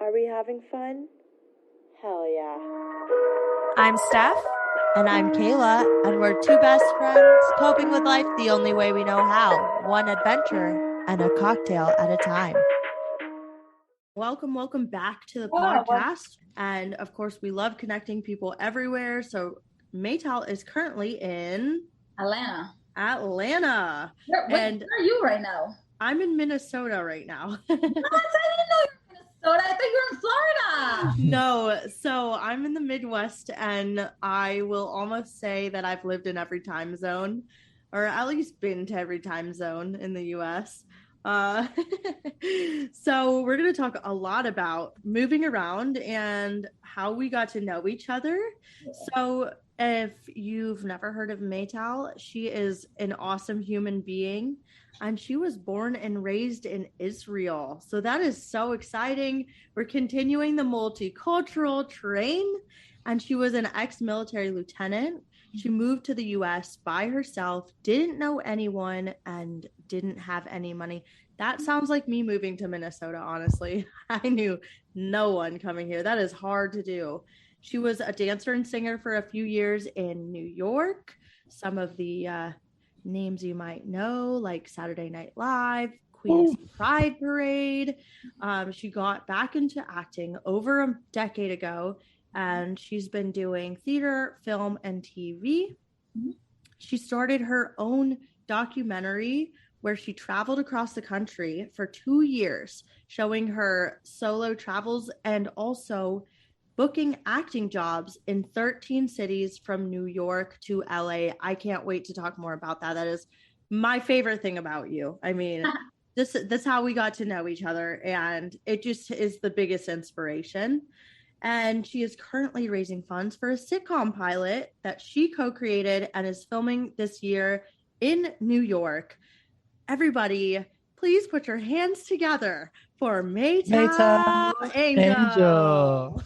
Are we having fun? Hell yeah. I'm Steph. And I'm Kayla, and we're two best friends coping with life the only way we know how, one adventure and a cocktail at a time. Welcome back to the podcast. And of course, we love connecting people everywhere. So Maytal is currently in Atlanta. Where are you right now? I'm in Minnesota right now. What? I didn't know you were in Minnesota. I thought you were in Florida. No, so I'm in the Midwest, and I will almost say that I've lived in every time zone, or at least been to every time zone in the US. So we're going to talk a lot about moving around and how we got to know each other. Yeah. So if you've never heard of Maytal, she is an awesome human being, and she was born and raised in Israel. So that is so exciting. We're continuing the multicultural train, and she was an ex-military lieutenant. She moved to the US by herself, didn't know anyone, and didn't have any money. That sounds like me moving to Minnesota, honestly. I knew no one coming here. That is hard to do. She was a dancer and singer for a few years in New York. Some of the names you might know, like Saturday Night Live, Queen's Pride Parade. She got back into acting over a decade ago, and she's been doing theater, film, and TV. Mm-hmm. She started her own documentary where she traveled across the country for 2 years, showing her solo travels and also booking acting jobs in 13 cities from New York to LA. I can't wait to talk more about that. That is my favorite thing about you. I mean, that's how we got to know each other, and it just is the biggest inspiration. And she is currently raising funds for a sitcom pilot that she co-created and is filming this year in New York. Everybody, please put your hands together for Maytal Angel.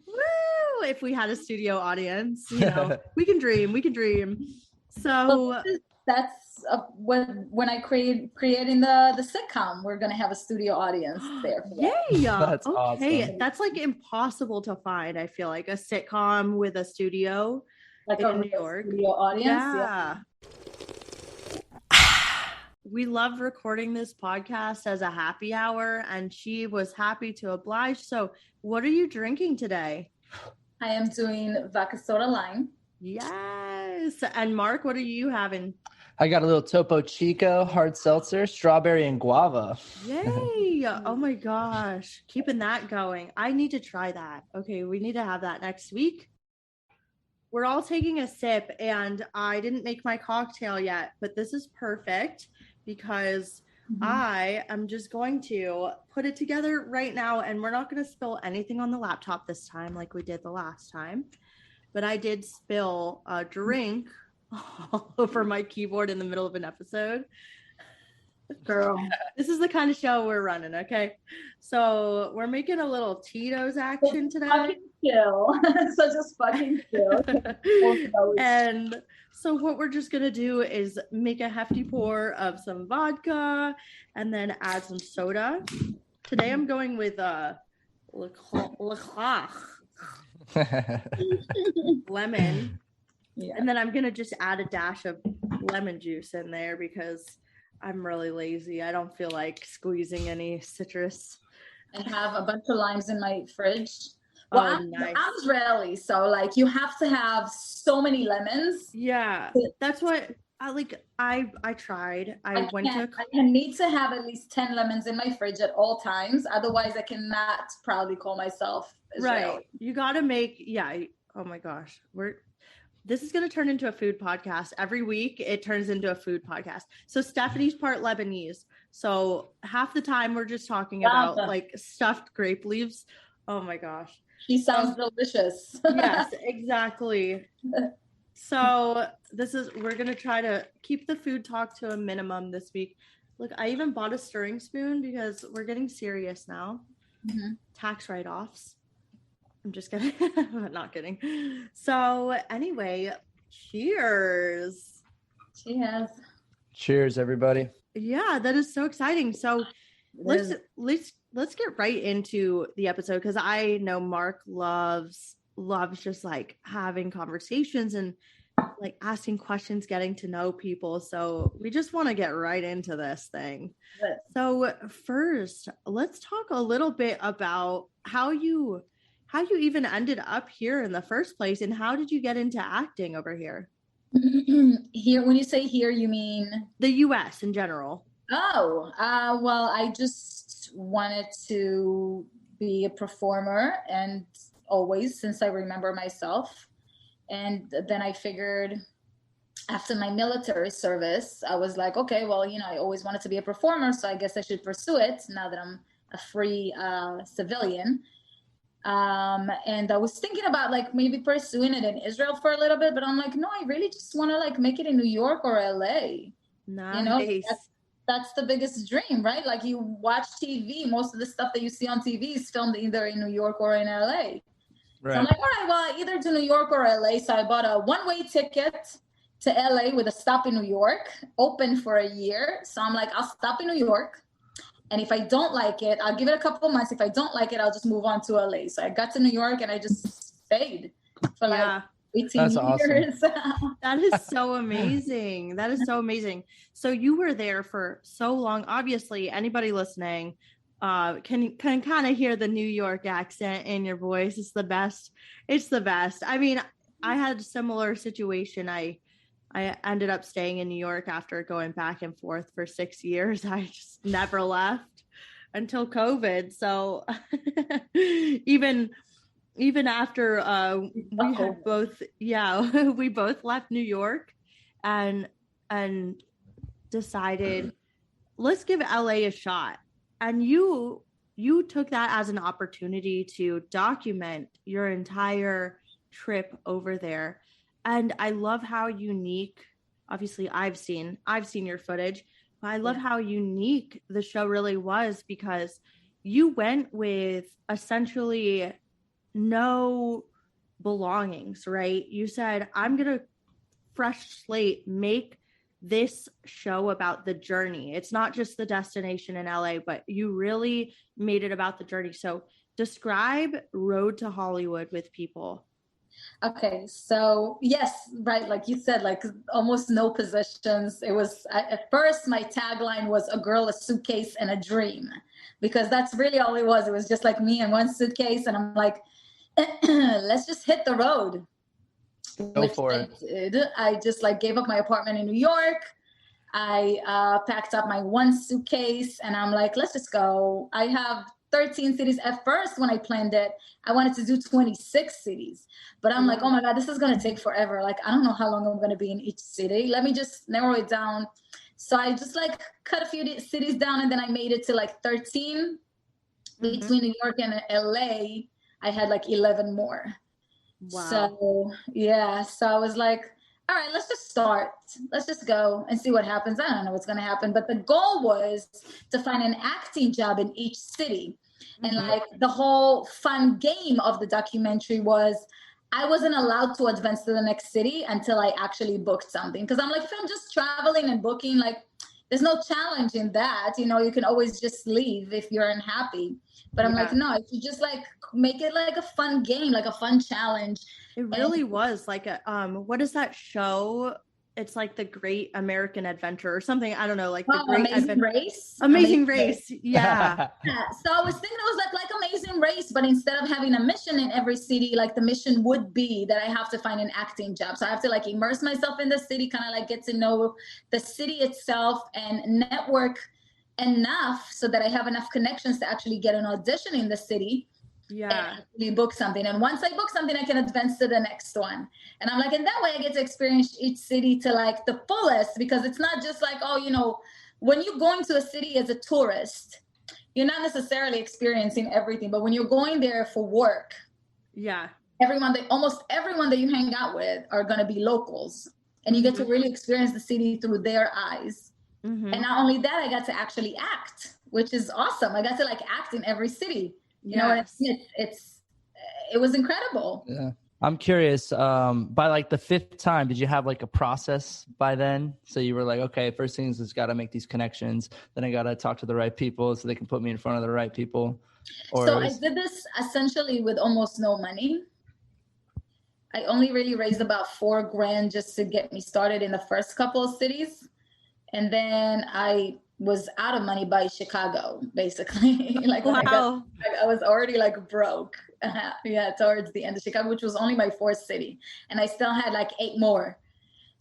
Woo! If we had a studio audience, we can dream. So that's when I creating the sitcom, we're gonna have a studio audience there. Yeah, that's okay. Awesome. That's like impossible to find. I feel like a sitcom with a studio, like in New York, studio audience. Yeah. We love recording this podcast as a happy hour, and she was happy to oblige. So, what are you drinking today? I am doing vodka soda lime. Yes. And Mark, what are you having? I got a little Topo Chico hard seltzer, strawberry and guava. Yay. Oh my gosh. Keeping that going. I need to try that. Okay, we need to have that next week. We're all taking a sip, and I didn't make my cocktail yet, but this is perfect because I am just going to put it together right now, and we're not going to spill anything on the laptop this time like we did the last time. But I did spill a drink all over my keyboard in the middle of an episode. Girl, this is the kind of show we're running, okay? So we're making a little Tito's action today. Fucking chill. So just fucking chill. And so what we're just gonna do is make a hefty pour of some vodka and then add some soda. Today I'm going with lemon. Yeah. And then I'm gonna just add a dash of lemon juice in there because I'm really lazy. I don't feel like squeezing any citrus. I have a bunch of limes in my fridge. Well, nice. I'm Israeli, so like you have to have so many lemons. Yeah, that's what I like. I tried. I need to have at least 10 lemons in my fridge at all times. Otherwise, I cannot proudly call myself Israeli. Right. You got to make. Yeah. Oh my gosh. This is going to turn into a food podcast. Every week it turns into a food podcast. So Stephanie's part Lebanese. So half the time we're just talking about like stuffed grape leaves. Oh my gosh. She sounds delicious. Yes, exactly. So we're going to try to keep the food talk to a minimum this week. Look, I even bought a stirring spoon because we're getting serious now. Mm-hmm. Tax write-offs. I'm just kidding. I'm not kidding. So anyway, cheers. Cheers. Cheers, everybody. Yeah, that is so exciting. So Let's get right into the episode, because I know Mark loves just like having conversations and like asking questions, getting to know people. So we just want to get right into this thing. Yes. So first, let's talk a little bit about how you even ended up here in the first place, and how did you get into acting over here? Here, when you say here, you mean the US in general? Oh, well, I just wanted to be a performer, and always, since I remember myself. And then I figured after my military service, I was like, okay, well, I always wanted to be a performer, so I guess I should pursue it now that I'm a free civilian. And I was thinking about like maybe pursuing it in Israel for a little bit, but I'm like, no, I really just want to like make it in New York or LA. Nice. That's the biggest dream, right? Like you watch TV, most of the stuff that you see on TV is filmed either in New York or in LA. Right. So I'm like, all right, well, either to New York or LA. So I bought a one-way ticket to LA with a stop in New York, open for a year. So I'm like, I'll stop in New York. And if I don't like it, I'll give it a couple of months. If I don't like it, I'll just move on to LA. So I got to New York and I just stayed for like 18 That's years. Awesome. That is so amazing. That is so amazing. So you were there for so long. Obviously, anybody listening can kind of hear the New York accent in your voice. It's the best. It's the best. I mean, I had a similar situation. I ended up staying in New York after going back and forth for 6 years. I just never left until COVID. So even after we had both, we both left New York and decided, let's give LA a shot. And you took that as an opportunity to document your entire trip over there. And I love how unique, obviously I've seen your footage, but I love how unique the show really was, because you went with essentially no belongings, right? You said, I'm going to fresh slate, make this show about the journey. It's not just the destination in LA, but you really made it about the journey. So describe Road to Hollywood with people. Okay, so yes, right, like you said, like almost no possessions. It was, at first my tagline was a girl, a suitcase, and a dream, because that's really all it was. It was just like me and one suitcase, and I'm like, let's just hit the road. Go for it. I just like gave up my apartment in New York. I packed up my one suitcase, and I'm like, let's just go. I have 13 cities. At first, when I planned it, I wanted to do 26 cities. But I'm like, oh my God, this is going to take forever. Like, I don't know how long I'm going to be in each city. Let me just narrow it down. So I just like cut a few cities down, and then I made it to like 13. Between New York and LA, I had like 11 more. Wow. So, yeah. So I was like, all right, let's just start. Let's just go and see what happens. I don't know what's going to happen. But the goal was to find an acting job in each city. And like the whole fun game of the documentary was, I wasn't allowed to advance to the next city until I actually booked something. Because I'm like, if I'm just traveling and booking, like there's no challenge in that. You can always just leave if you're unhappy. But I'm like, no, if you just like make it like a fun game, like a fun challenge. It really was like a, what is that show? It's like the Great American Adventure or something. I don't know, like the Great Amazing Race. Amazing Race. Yeah. So I was thinking it was like Amazing Race, but instead of having a mission in every city, like the mission would be that I have to find an acting job. So I have to like immerse myself in the city, kind of like get to know the city itself and network enough so that I have enough connections to actually get an audition in the city. Yeah, and actually book something. And once I book something, I can advance to the next one. And I'm like, and that way I get to experience each city to like the fullest, because it's not just like, when you're going to a city as a tourist, you're not necessarily experiencing everything. But when you're going there for work, almost everyone that you hang out with are going to be locals. And you get to really experience the city through their eyes. And not only that, I got to actually act, which is awesome. I got to like act in every city. You know what I mean? It was incredible. Yeah. I'm curious, by like the 5th time, did you have like a process by then? So you were like, okay, first things is got to make these connections. Then I got to talk to the right people so they can put me in front of the right people. So I did this essentially with almost no money. I only really raised about $4,000 just to get me started in the first couple of cities. And then I was out of money by Chicago, basically. Like when Wow. I was already like broke. Yeah, towards the end of Chicago, which was only my 4th city. And I still had like 8 more.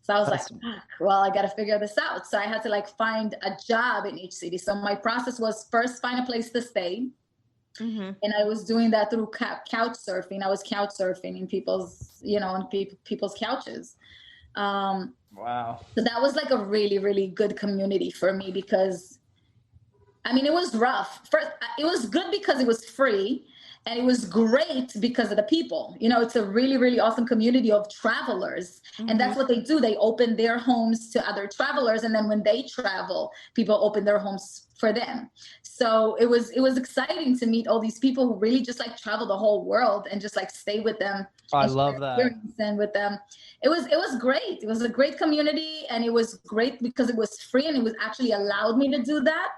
So I was like, fuck, well, I got to figure this out. So I had to like find a job in each city. So my process was first find a place to stay. Mm-hmm. And I was doing that through couch surfing. I was couch surfing in people's, on people's couches. Wow. So that was like a really, really good community for me because, I mean, it was rough. First, it was good because it was free. And it was great because of the people. It's a really, really awesome community of travelers. Mm-hmm. And that's what they do. They open their homes to other travelers. And then when they travel, people open their homes for them. So it was exciting to meet all these people who really just like travel the whole world and just like stay with them. I love that. And with them. It was great. It was a great community. And it was great because it was free and it was actually allowed me to do that.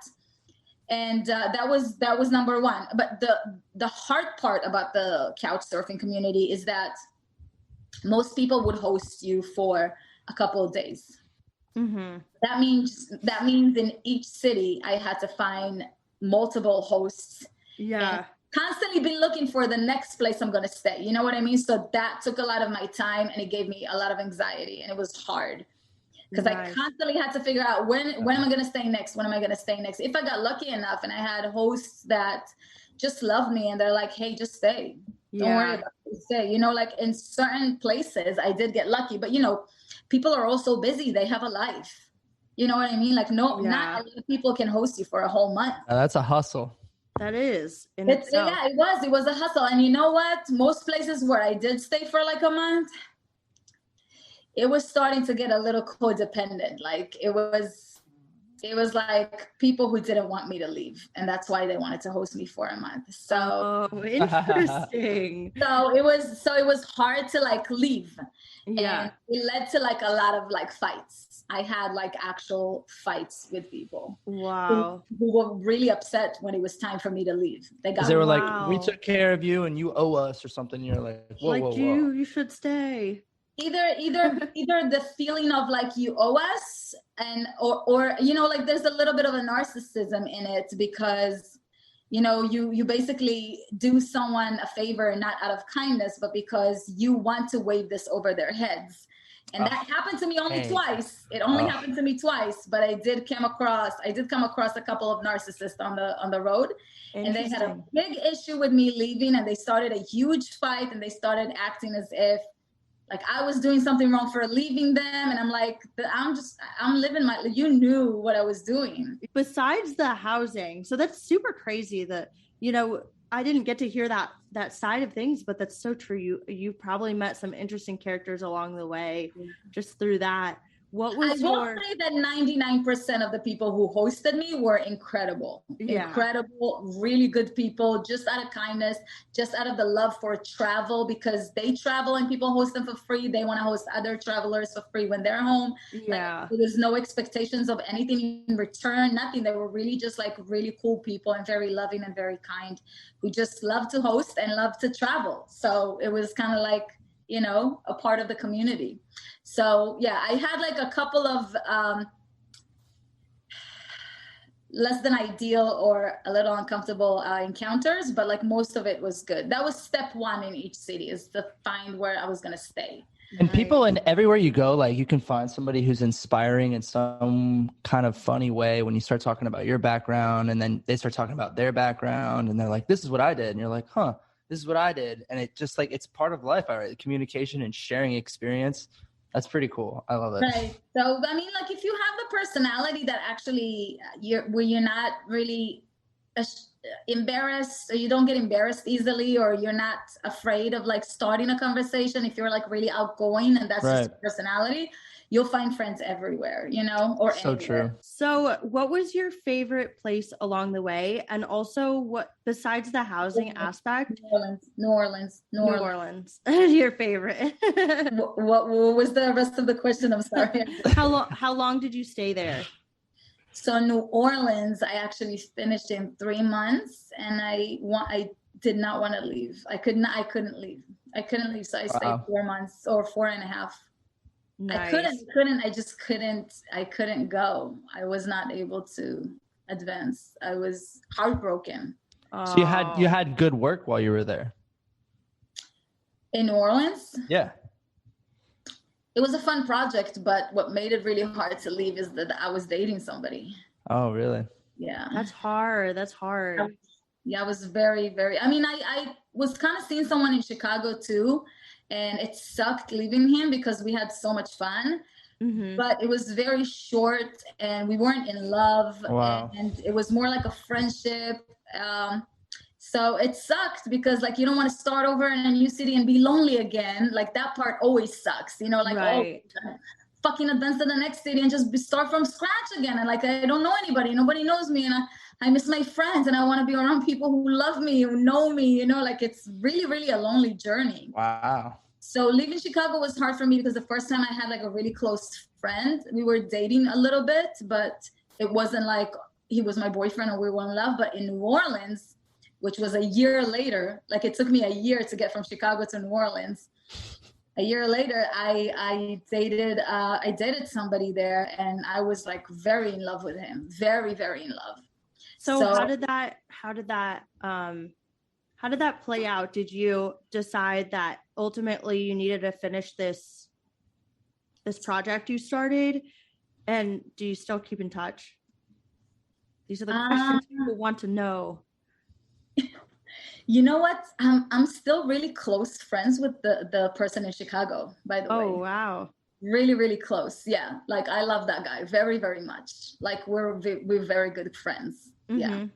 And that was number one. But the hard part about the couch surfing community is that most people would host you for a couple of days. Mm-hmm. That means in each city I had to find multiple hosts. Yeah. Constantly been looking for the next place I'm going to stay. You know what I mean? So that took a lot of my time and it gave me a lot of anxiety and it was hard. Because I constantly had to figure out when am I going to stay next? When am I going to stay next? If I got lucky enough and I had hosts that just love me and they're like, hey, just stay. Don't worry about it. Stay. Like in certain places, I did get lucky. But, people are also busy. They have a life. You know what I mean? Like, not a lot of people can host you for a whole month. That's a hustle. That is. Yeah, it was a hustle. And you know what? Most places where I did stay for like a month, it was starting to get a little codependent. Like it was like people who didn't want me to leave. And that's why they wanted to host me for a month. So interesting. So it was hard to like leave. Yeah. And it led to like a lot of like fights. I had like actual fights with people. Wow. Who were really upset when it was time for me to leave. They were like, we took care of you and you owe us or something. You're like, whoa. You should stay. Either the feeling of like you owe us or like there's a little bit of a narcissism in it because you basically do someone a favor not out of kindness but because you want to wave this over their heads. And that happened to me only twice. It only happened to me twice, but I did come across a couple of narcissists on the road. And they had a big issue with me leaving and they started a huge fight and they started acting as if like I was doing something wrong for leaving them. And I'm like, I'm living you knew what I was doing. Besides the housing. So that's super crazy that, I didn't get to hear that side of things, but that's so true. You probably met some interesting characters along the way just through that. What was I will say that 99% of the people who hosted me were incredible. Yeah. Incredible, really good people, just out of kindness, just out of the love for travel because they travel and people host them for free. They want to host other travelers for free when they're home. Yeah. Like, there was no expectations of anything in return, nothing. They were really just like really cool people and very loving and very kind who just love to host and love to travel. So it was kind of like, a part of the community. So yeah, I had like a couple of less than ideal or a little uncomfortable encounters, but like most of it was good. That was step one in each city is to find where I was going to stay. And people and everywhere you go, like you can find somebody who's inspiring in some kind of funny way when you start talking about your background and then they start talking about their background and they're like, this is what I did. And you're like, huh, this is what I did. And it just like, it's part of life. All right. Communication and sharing experience. That's pretty cool. I love it. Right. So, I mean, like if you have the personality that actually where you're not really embarrassed or you don't get embarrassed easily or you're not afraid of like starting a conversation, if you're like really outgoing and that's just your personality, you'll find friends everywhere, you know, or So anywhere. true. So, what was your favorite place along the way? And also, what besides the housing aspect, New Orleans. New Orleans, your favorite? What was the rest of the question? I'm sorry. How long did you stay there? So New Orleans, I actually finished in 3 months, and I did not want to leave. I couldn't leave. So I stayed 4 months or 4.5. Nice. I couldn't go. I was not able to advance. I was heartbroken. So you had good work while you were there. In New Orleans? Yeah. It was a fun project, but what made it really hard to leave is that I was dating somebody. Oh, really? Yeah. That's hard. Yeah, I was very, very, I mean, I was kind of seeing someone in Chicago too, and it sucked leaving him because we had so much fun, but it was very short and we weren't in love. Wow. And it was more like a friendship. So it sucked because like, you don't want to start over in a new city and be lonely again. Like that part always sucks, you know, like, right. oh, fucking advance to the next city and just start from scratch again. And like, I don't know anybody, nobody knows me. And I miss my friends and I want to be around people who love me, who know me, you know, like it's really, really a lonely journey. Wow. So leaving Chicago was hard for me because the first time I had like a really close friend, we were dating a little bit, but it wasn't like he was my boyfriend or we were in love. But in New Orleans, which was a year later, like it took me a year to get from Chicago to New Orleans. A year later, I dated somebody there and I was like very in love with him, very, very in love. So how did that play out? Did you decide that ultimately you needed to finish this project you started? And do you still keep in touch? These are the questions people want to know. You know what? I'm still really close friends with the person in Chicago, by the way. Oh, wow. Really, really close. Yeah. Like I love that guy very, very much. Like we're very good friends. Yeah.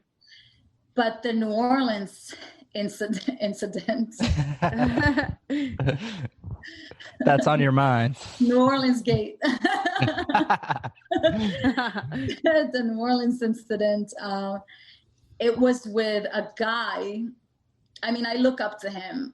But the New Orleans incident. That's on your mind. New Orleans gate. The New Orleans incident. It was with a guy. I mean, I look up to him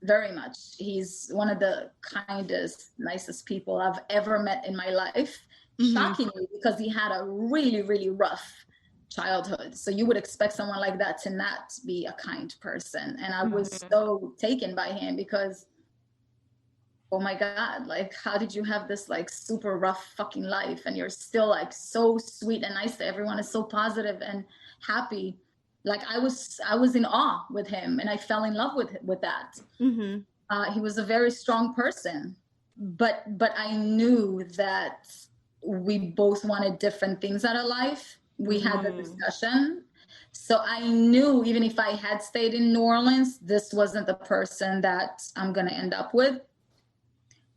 very much. He's one of the kindest, nicest people I've ever met in my life. Shockingly, because he had a really, really rough childhood. So you would expect someone like that to not be a kind person. And I was so taken by him because, oh my God, like, how did you have this like super rough fucking life and you're still like so sweet and nice to everyone, is so positive and happy. Like I was in awe with him and I fell in love with that. He was a very strong person, but I knew that we both wanted different things out of life. We had the discussion. So I knew even if I had stayed in New Orleans, this wasn't the person that I'm going to end up with.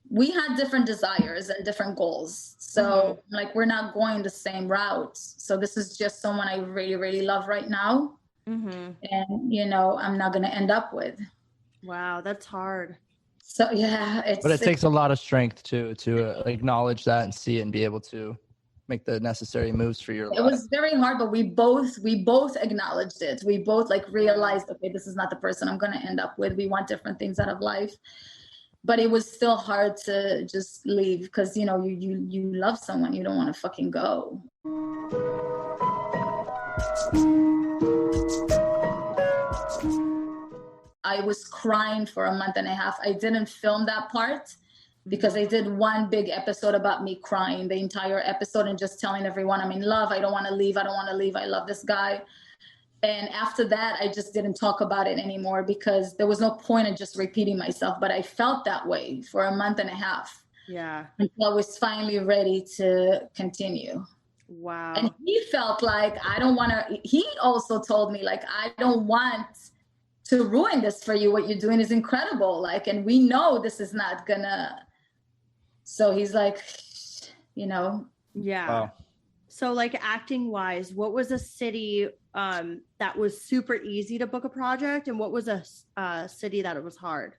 We had different desires and different goals. So like, we're not going the same route. So this is just someone I really, really love right now. And, you know, I'm not going to end up with. Wow. That's hard. So yeah, but it takes a lot of strength to acknowledge that and see it and be able to make the necessary moves for your life. It was very hard, but we both acknowledged it. We both like realized, okay, this is not the person I'm going to end up with. We want different things out of life. But it was still hard to just leave because, you know, you love someone, you don't want to fucking go. I was crying for a month and a half. I didn't film that part because I did one big episode about me crying the entire episode and just telling everyone I'm in love. I don't want to leave. I don't want to leave. I love this guy. And after that, I just didn't talk about it anymore because there was no point in just repeating myself. But I felt that way for a month and a half. Yeah. Until I was finally ready to continue. Wow. And he felt like he also told me like, I don't want to ruin this for you. What you're doing is incredible. Like, and we know this is not gonna. So he's like, you know. Yeah. Wow. So like acting wise, what was a city that was super easy to book a project, and what was a city that it was hard?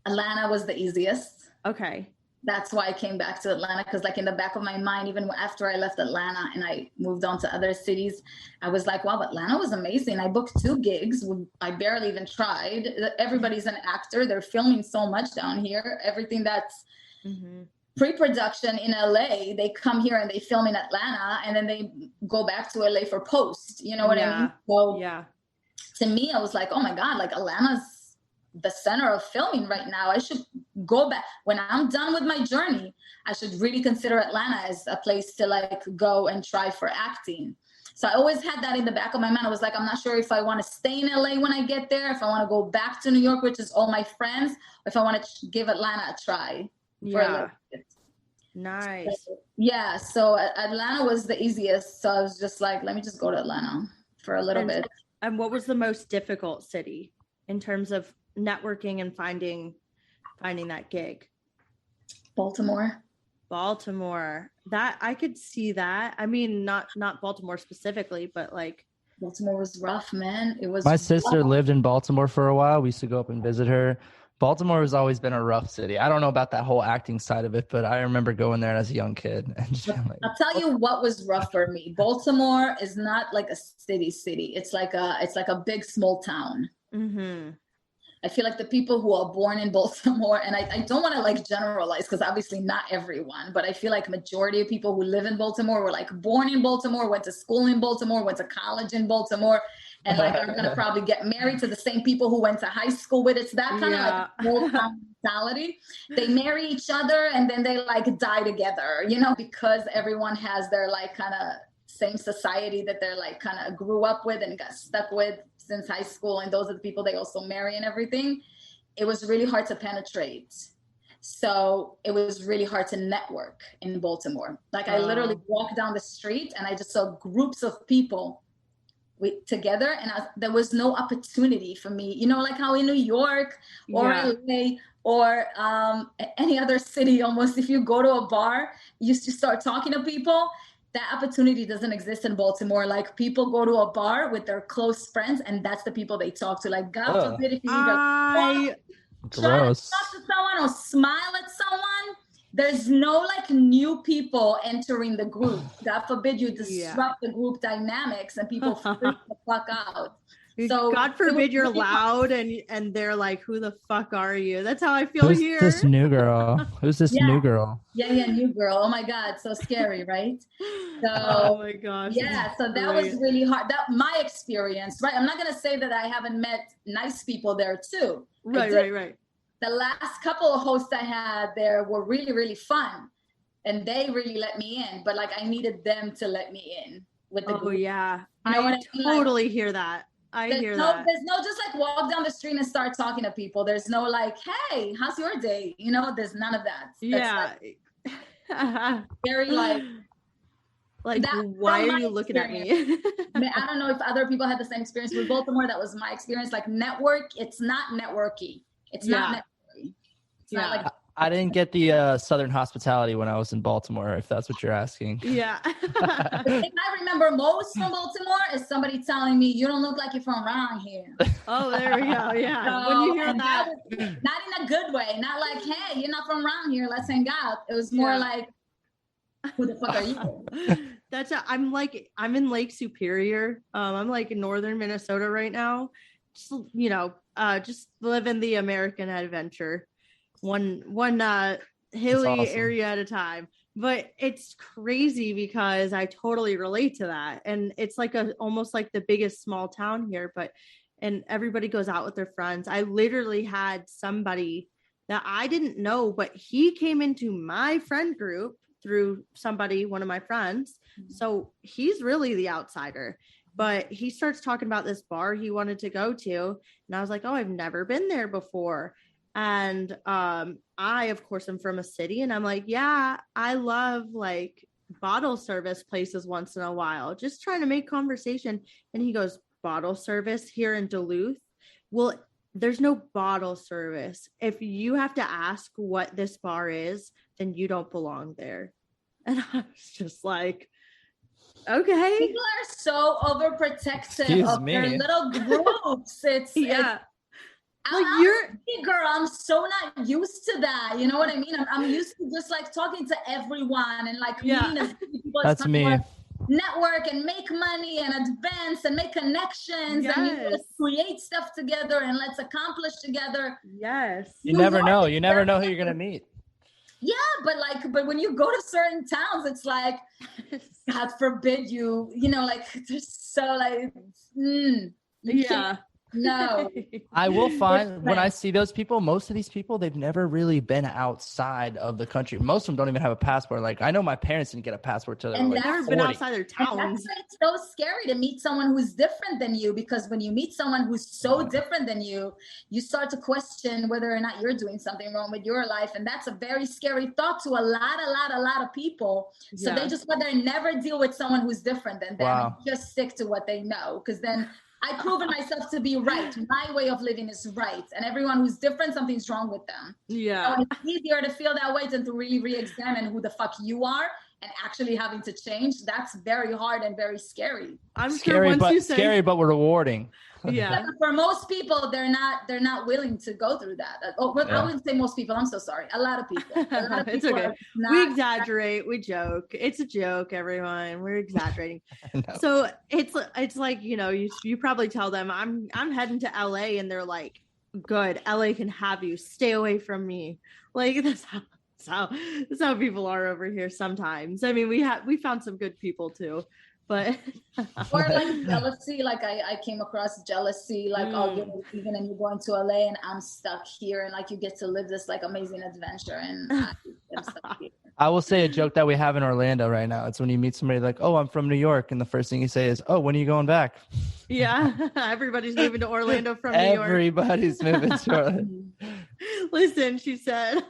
Atlanta was the easiest. Okay. that's why I came back to Atlanta. Because like in the back of my mind, even after I left Atlanta and I moved on to other cities, I was like, wow, Atlanta was amazing. I booked 2 gigs. I barely even tried. Everybody's an actor. They're filming so much down here. Everything that's pre-production in LA, they come here and they film in Atlanta, and then they go back to LA for post. You know what I mean? So to me, I was like, oh my God, like Atlanta's the center of filming right now. I should go back. When I'm done with my journey, I should really consider Atlanta as a place to like go and try for acting. So I always had that in the back of my mind. I was like, I'm not sure if I want to stay in LA when I get there, if I want to go back to New York, which is all my friends, or if I want to give Atlanta a try. For a little bit. Nice. So Atlanta was the easiest. So I was just like, let me just go to Atlanta for a little bit. And what was the most difficult city in terms of networking and finding that gig? Baltimore. That I could see that. I mean, not Baltimore specifically, but like Baltimore was rough, man. It was. My sister lived in Baltimore for a while. We used to go up and visit her. Baltimore has always been a rough city. I don't know about that whole acting side of it, but I remember going there as a young kid and just like, I'll tell you what was rough for me. Baltimore is not like a city. It's like a big small town. I feel like the people who are born in Baltimore, and I don't want to like generalize because obviously not everyone, but I feel like majority of people who live in Baltimore were like born in Baltimore, went to school in Baltimore, went to college in Baltimore, and like are going to probably get married to the same people who went to high school with. It's that kind of like small town mentality. They marry each other and then they like die together, you know, because everyone has their like kind of same society that they're like kind of grew up with and got stuck with since high school, and those are the people they also marry and everything. It was really hard to penetrate. So it was really hard to network in Baltimore. Like I literally walked down the street and I just saw groups of people together, and there was no opportunity for me, you know, like how in New York or LA or any other city, almost if you go to a bar, you start talking to people. That opportunity doesn't exist in Baltimore. Like people go to a bar with their close friends and that's the people they talk to. Like God forbid if you even try to talk to someone or smile at someone, there's no like new people entering the group. God forbid you disrupt the group dynamics and people freak the fuck out. So God forbid you're loud and they're like, who the fuck are you? That's how I feel here. Who's this new girl? Who's this new girl? Yeah, new girl. Oh my God, so scary, right? So, oh my gosh. Yeah, so that was really hard. That my experience, right? I'm not gonna say that I haven't met nice people there too. Right. The last couple of hosts I had there were really, really fun, and they really let me in. But like, I needed them to let me in with the group. Yeah, you know I totally hear that. There's no just like walk down the street and start talking to people. There's no like, hey, how's your day? You know, there's none of that. Like, very like that, why are you looking at me? I don't know if other people had the same experience with Baltimore. That was my experience. Like network, it's not networky. It's not networky. It's not like I didn't get the Southern hospitality when I was in Baltimore, if that's what you're asking. Yeah. The thing I remember most from Baltimore is somebody telling me, you don't look like you're from around here. Oh, there we go. Yeah. So, when you hear that. Not in a good way. Not like, hey, you're not from around here. Let's hang out. It was more like, who the fuck are you? I'm in Lake Superior. I'm like in northern Minnesota right now. Just, just living the American adventure. One hilly area at a time, but it's crazy because I totally relate to that, and it's like almost like the biggest small town here, and everybody goes out with their friends. I literally had somebody that I didn't know, but he came into my friend group through one of my friends. So he's really the outsider, but he starts talking about this bar he wanted to go to, and I was like, oh, I've never been there before. And I, of course, am from a city, and I'm like, yeah, I love like bottle service places once in a while, just trying to make conversation. And he goes, bottle service here in Duluth? Well, there's no bottle service. If you have to ask what this bar is, then you don't belong there. And I was just like, okay. People are so overprotective of their little groups. It's Like I'm you're a city girl. I'm so not used to that. You know what I mean? I'm used to just like talking to everyone and like meeting as many people as That's me. possible. Network and make money and advance and make connections and let's create stuff together and let's accomplish together. Yes. You never know. You never know who you're gonna meet. Yeah, but when you go to certain towns, it's like, God forbid you know, like they're so like, you can't. No. I will find when I see those people, most of these people, they've never really been outside of the country. Most of them don't even have a passport. Like I know my parents didn't get a passport till they were like never 40. been outside their towns. And that's why it's so scary to meet someone who's different than you, because when you meet someone who's so different than you, you start to question whether or not you're doing something wrong with your life. And that's a very scary thought to a lot of people. So they just rather never deal with someone who's different than them and just stick to what they know. Because then I've proven myself to be right. My way of living is right. And everyone who's different, something's wrong with them. Yeah. So it's easier to feel that way than to really re-examine who the fuck you are and actually having to change. That's very hard and very scary. I'm scary, sure once scary, but rewarding. Yeah. For most people, they're not willing to go through that. I wouldn't say most people. I'm so sorry. A lot of people. It's okay. We exaggerate. We joke. It's a joke, everyone. We're exaggerating. So it's like, you know, you probably tell them I'm heading to LA and they're like, good. LA can have you. Stay away from me. Like that's how people are over here sometimes. I mean, we found some good people too. But or like jealousy, like I came across jealousy, like oh, you're leaving and you're going to LA and I'm stuck here, and like you get to live this like amazing adventure and I'm stuck here. I will say a joke that we have in Orlando right now. It's when you meet somebody like, oh, I'm from New York, and the first thing you say is, oh, when are you going back? Yeah, everybody's moving to Orlando from New York. Everybody's moving to Orlando. Listen, she said,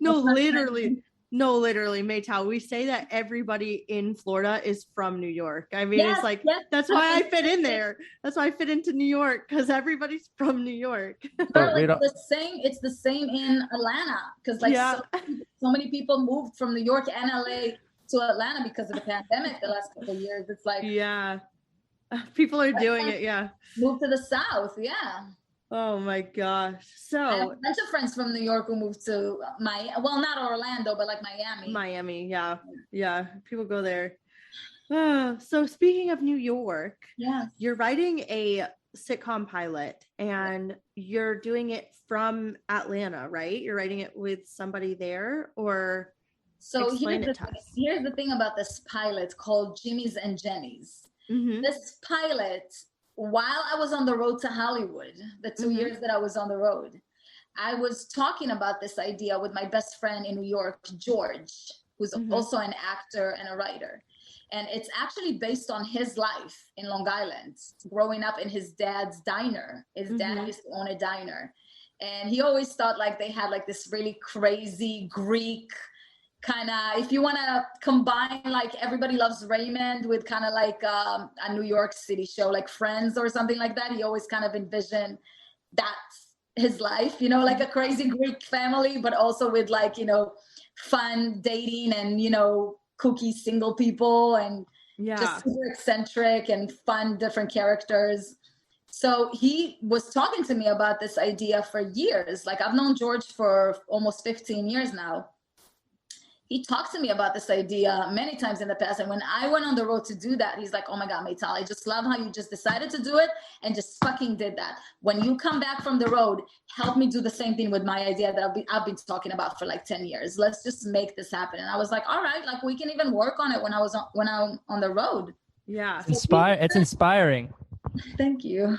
literally, Maytal, we say that everybody in Florida is from New York. I mean, it's like, that's why I fit in there. That's why I fit into New York, because everybody's from New York. It's the same in Atlanta, because like so many people moved from New York and LA to Atlanta because of the pandemic the last couple of years. It's like, people are doing it. Move to the South. Yeah. Oh my gosh. So I have a bunch of friends from New York who moved to not Orlando, but like Miami. Yeah. People go there. So speaking of New York, you're writing a sitcom pilot and you're doing it from Atlanta, right? You're writing it with somebody there, or so here's the thing about this pilot called Jimmy's and Jenny's. Mm-hmm. This pilot, while I was on the road to Hollywood, the 2 years that I was on the road, I was talking about this idea with my best friend in New York, George, who's also an actor and a writer. And it's actually based on his life in Long Island, growing up in his dad's diner. His dad used to own a diner. And he always thought like they had like this really crazy Greek kind of, if you want to combine like Everybody Loves Raymond with kind of like a New York City show like Friends or something like that, he always kind of envisioned that's his life, you know, like a crazy Greek family, but also with like, you know, fun dating and, you know, kooky single people and just super eccentric and fun different characters. So he was talking to me about this idea for years. Like I've known George for almost 15 years now. He talked to me about this idea many times in the past. And when I went on the road to do that, he's like, oh my God, Maytal, I just love how you just decided to do it and just fucking did that. When you come back from the road, help me do the same thing with my idea that I've been talking about for like 10 years. Let's just make this happen. And I was like, all right, like we can even work on it when I'm on the road. Yeah. It's inspiring. Thank you.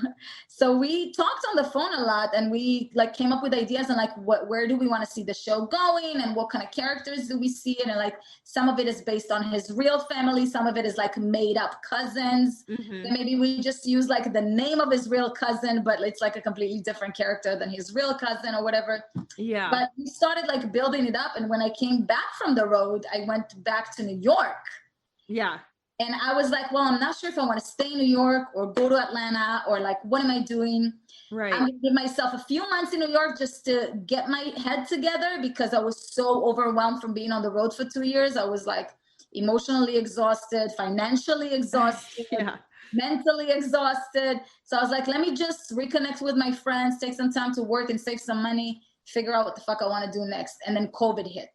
So we talked on the phone a lot and we like came up with ideas and like where do we want to see the show going and what kind of characters do we see it, and like some of it is based on his real family, some of it is like made up cousins. And maybe we just use like the name of his real cousin, but it's like a completely different character than his real cousin or whatever. Yeah. But we started like building it up, and when I came back from the road, I went back to New York. Yeah. And I was like, well, I'm not sure if I want to stay in New York or go to Atlanta or like, what am I doing? Right. I'm going to give myself a few months in New York just to get my head together because I was so overwhelmed from being on the road for 2 years. I was like emotionally exhausted, financially exhausted. mentally exhausted. So I was like, let me just reconnect with my friends, take some time to work and save some money, figure out what the fuck I want to do next. And then COVID hit.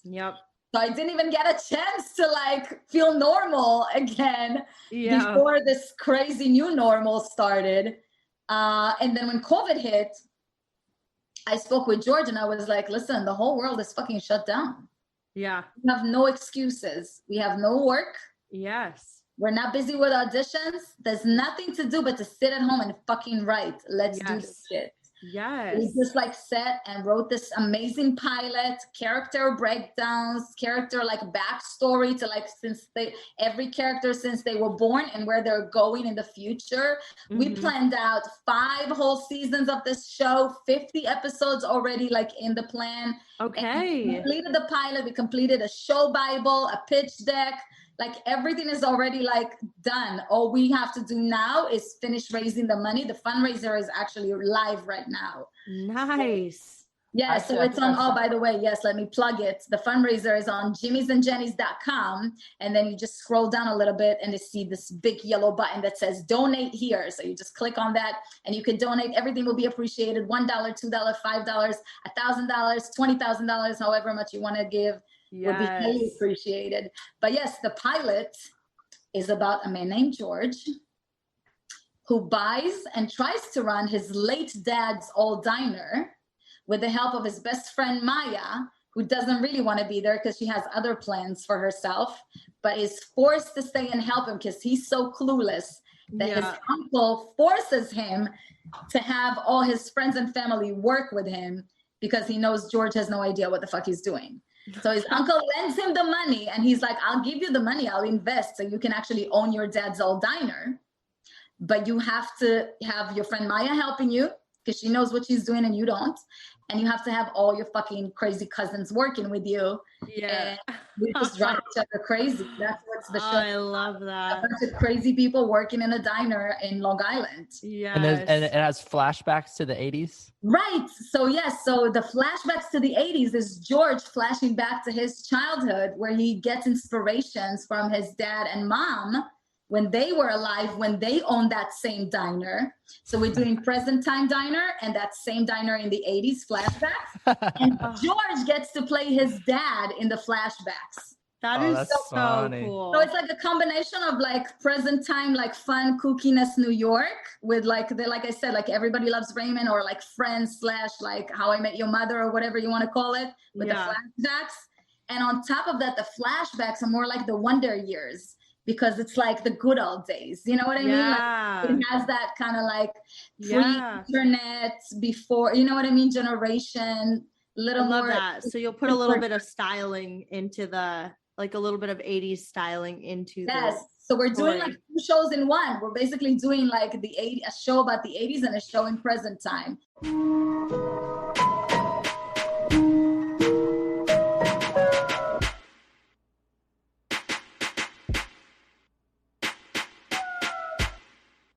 Yep. So I didn't even get a chance to like feel normal again before this crazy new normal started. And then when COVID hit, I spoke with George and I was like, listen, the whole world is fucking shut down. Yeah. We have no excuses. We have no work. Yes. We're not busy with auditions. There's nothing to do but to sit at home and fucking write. Let's do this shit. Yes. We just like sat and wrote this amazing pilot, character breakdowns, character like backstory to like every character since they were born and where they're going in the future. We planned out 5 whole seasons of this show, 50 episodes already like in the plan. Okay. We completed the pilot. We completed a show Bible, a pitch deck. Like everything is already like done. All we have to do now is finish raising the money. The fundraiser is actually live right now. Nice. Yeah, so it's on, oh, by the way, yes, let me plug it. The fundraiser is on jimmysandjennies.com. And then you just scroll down a little bit and you see this big yellow button that says donate here. So you just click on that and you can donate. Everything will be appreciated. $1, $2, $5, $1,000, $20,000, however much you want to give. Would be highly appreciated. But yes, the pilot is about a man named George who buys and tries to run his late dad's old diner with the help of his best friend Maya, who doesn't really want to be there because she has other plans for herself, but is forced to stay and help him because he's so clueless that his uncle forces him to have all his friends and family work with him because he knows George has no idea what the fuck he's doing. So his uncle lends him the money and he's like, I'll give you the money, I'll invest so you can actually own your dad's old diner. But you have to have your friend Maya helping you because she knows what she's doing and you don't. And you have to have all your fucking crazy cousins working with you. Yeah. And we just drive each other crazy. That's what's the show. I love that. A bunch of crazy people working in a diner in Long Island. Yeah. And it has flashbacks to the 80s. Right. So yes. So the flashbacks to the 80s is George flashing back to his childhood where he gets inspirations from his dad and mom when they were alive, when they owned that same diner. So we're doing present time diner and that same diner in the 80s flashbacks. And George gets to play his dad in the flashbacks. That is so funny. cool. So it's like a combination of like present time, like fun kookiness New York with like like I said, like Everybody Loves Raymond or like Friends / like How I Met Your Mother or whatever you want to call it with the flashbacks. And on top of that, the flashbacks are more like the Wonder Years because it's like the good old days. You know what I mean? Like it has that kind of like pre-internet before, you know what I mean? Generation, little more. I love that. So you'll put a little bit of styling into the, like a little bit of 80s styling into the so we're doing like 2 shows in one. We're basically doing like a show about the 80s and a show in present time.